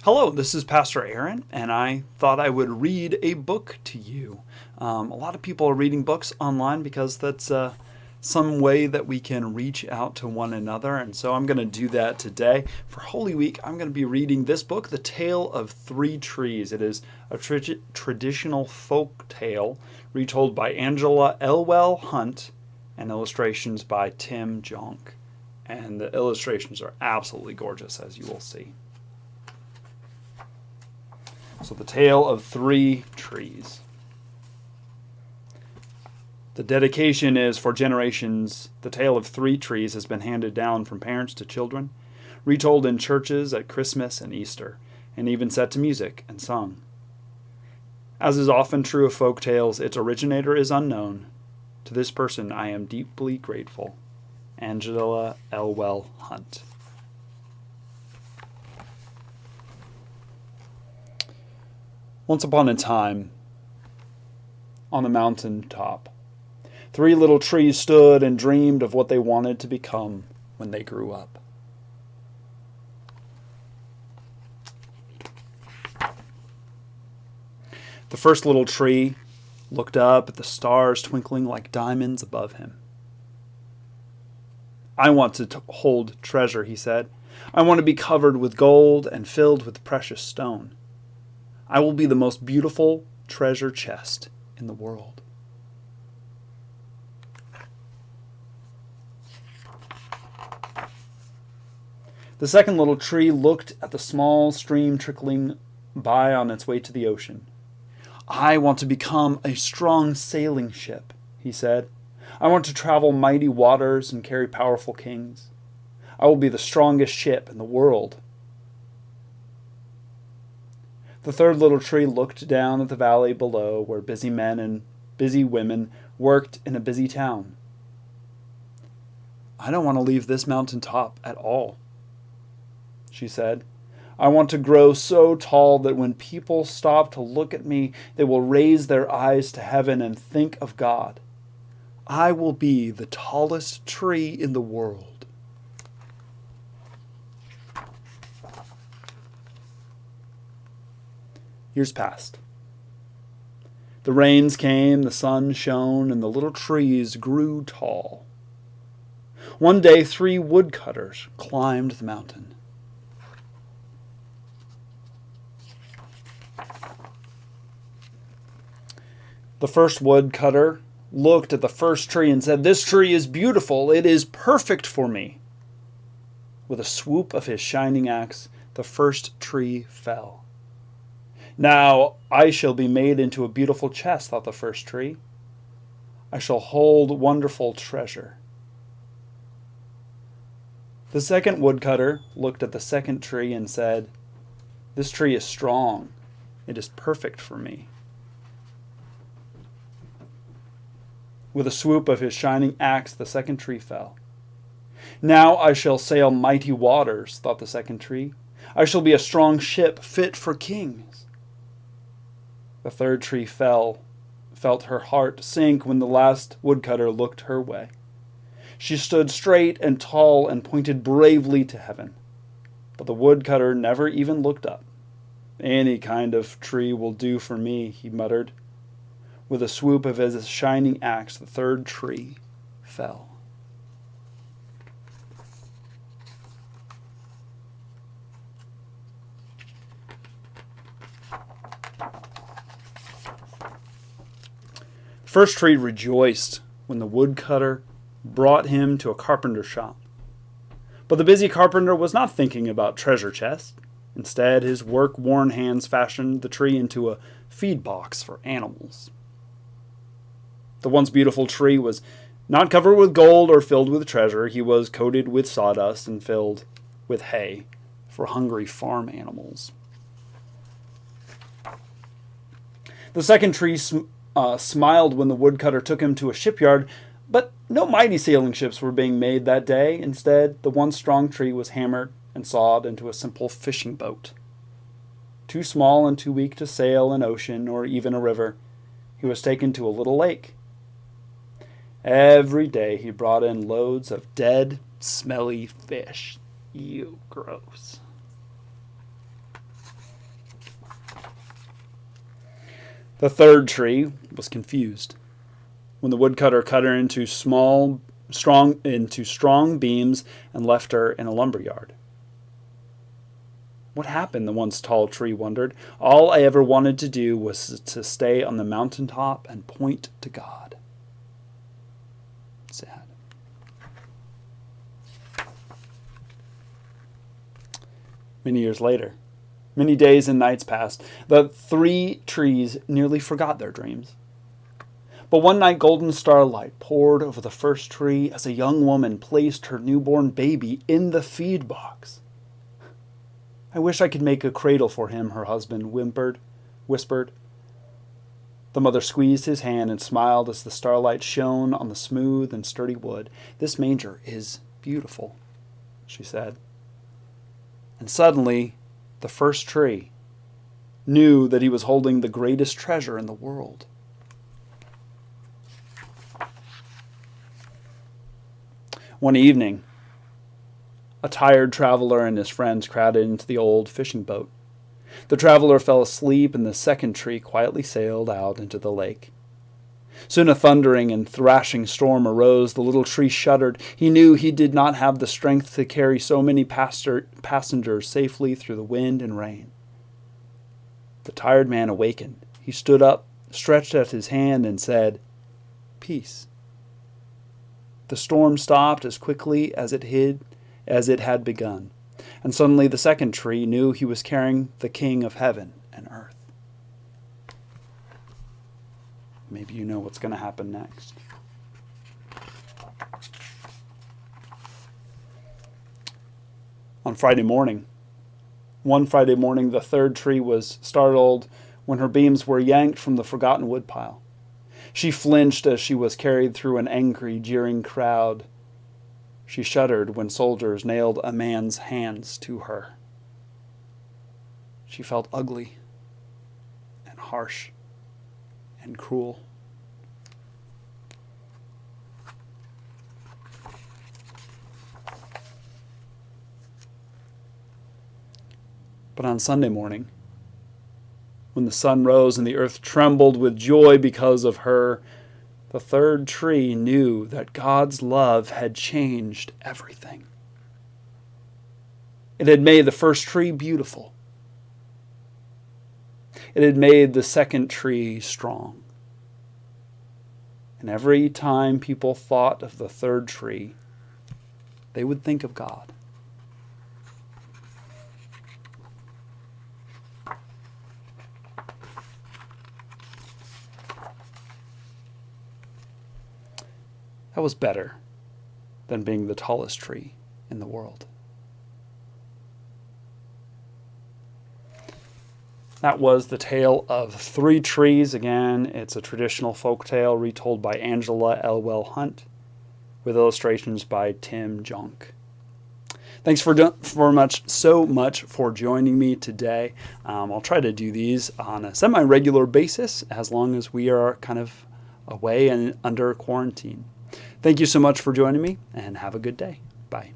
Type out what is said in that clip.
Hello, this is Pastor Aaron, and I thought I would read a book to you. A lot of people are reading books online because that's some way that we can reach out to one another, and so I'm going to do that today. For Holy Week, I'm going to be reading this book, The Tale of Three Trees. It is a traditional folk tale retold by Angela Elwell Hunt and illustrations by Tim Jonke. And the illustrations are absolutely gorgeous, as you will see. So, The Tale of Three Trees. The dedication is for generations. The tale of three trees has been handed down from parents to children, retold in churches at Christmas and Easter, and even set to music and sung. As is often true of folk tales, its originator is unknown. To this person I am deeply grateful. Angela Elwell Hunt. Once upon a time, on the mountain top, three little trees stood and dreamed of what they wanted to become when they grew up. The first little tree looked up at the stars twinkling like diamonds above him. "I want to hold treasure," he said. "I want to be covered with gold and filled with precious stone. I will be the most beautiful treasure chest in the world." The second little tree looked at the small stream trickling by on its way to the ocean. "I want to become a strong sailing ship," he said. "I want to travel mighty waters and carry powerful kings. I will be the strongest ship in the world." The third little tree looked down at the valley below, where busy men and busy women worked in a busy town. "I don't want to leave this mountain top at all," she said. "I want to grow so tall that when people stop to look at me, they will raise their eyes to heaven and think of God. I will be the tallest tree in the world." Years passed. The rains came, the sun shone, and the little trees grew tall. One day, three woodcutters climbed the mountain. The first woodcutter looked at the first tree and said, "This tree is beautiful. It is perfect for me." With a swoop of his shining axe, the first tree fell. "Now I shall be made into a beautiful chest," thought the first tree. "I shall hold wonderful treasure." The second woodcutter looked at the second tree and said, "This tree is strong. It is perfect for me." With a swoop of his shining axe, the second tree fell. "Now I shall sail mighty waters," thought the second tree. "I shall be a strong ship fit for kings." The third tree felt her heart sink when the last woodcutter looked her way. She stood straight and tall and pointed bravely to heaven. But the woodcutter never even looked up. "Any kind of tree will do for me," he muttered. With a swoop of his shining axe, the third tree fell. The first tree rejoiced when the woodcutter brought him to a carpenter's shop. But the busy carpenter was not thinking about treasure chests. Instead, his work-worn hands fashioned the tree into a feed box for animals. The once beautiful tree was not covered with gold or filled with treasure. He was coated with sawdust and filled with hay for hungry farm animals. The second tree smiled when the woodcutter took him to a shipyard, but no mighty sailing ships were being made that day. Instead, the once strong tree was hammered and sawed into a simple fishing boat. Too small and too weak to sail an ocean or even a river, he was taken to a little lake. Every day he brought in loads of dead, smelly fish. Ew, gross. The third tree was confused. When the woodcutter cut her into strong beams and left her in a lumber yard. What happened, the once tall tree wondered. All I ever wanted to do was to stay on the mountaintop and point to God. Sad. Many years later, many days and nights passed. The three trees nearly forgot their dreams. But one night golden starlight poured over the first tree as a young woman placed her newborn baby in the feed box. I wish I could make a cradle for him, her husband whispered. The mother squeezed his hand and smiled as the starlight shone on the smooth and sturdy wood. This manger is beautiful, she said. And suddenly, the first tree knew that he was holding the greatest treasure in the world. One evening, a tired traveler and his friends crowded into the old fishing boat. The traveler fell asleep, and the second tree quietly sailed out into the lake. Soon a thundering and thrashing storm arose. The little tree shuddered. He knew he did not have the strength to carry so many passengers safely through the wind and rain. The tired man awakened. He stood up, stretched out his hand, and said, "Peace." The storm stopped as quickly as it had begun, and suddenly the second tree knew he was carrying the King of heaven and earth. Maybe you know what's going to happen next. One Friday morning, the third tree was startled when her beams were yanked from the forgotten woodpile. She flinched as she was carried through an angry, jeering crowd. She shuddered when soldiers nailed a man's hands to her. She felt ugly and harsh and cruel. But on Sunday morning, when the sun rose and the earth trembled with joy because of her, the third tree knew that God's love had changed everything. It had made the first tree beautiful. It had made the second tree strong. And every time people thought of the third tree, they would think of God. That was better than being the tallest tree in the world. That was the tale of three trees. Again, it's a traditional folk tale retold by Angela Elwell Hunt with illustrations by Tim Jonke. Thanks so much for joining me today. I'll try to do these on a semi-regular basis as long as we are kind of away and under quarantine. Thank you so much for joining me, and have a good day. Bye.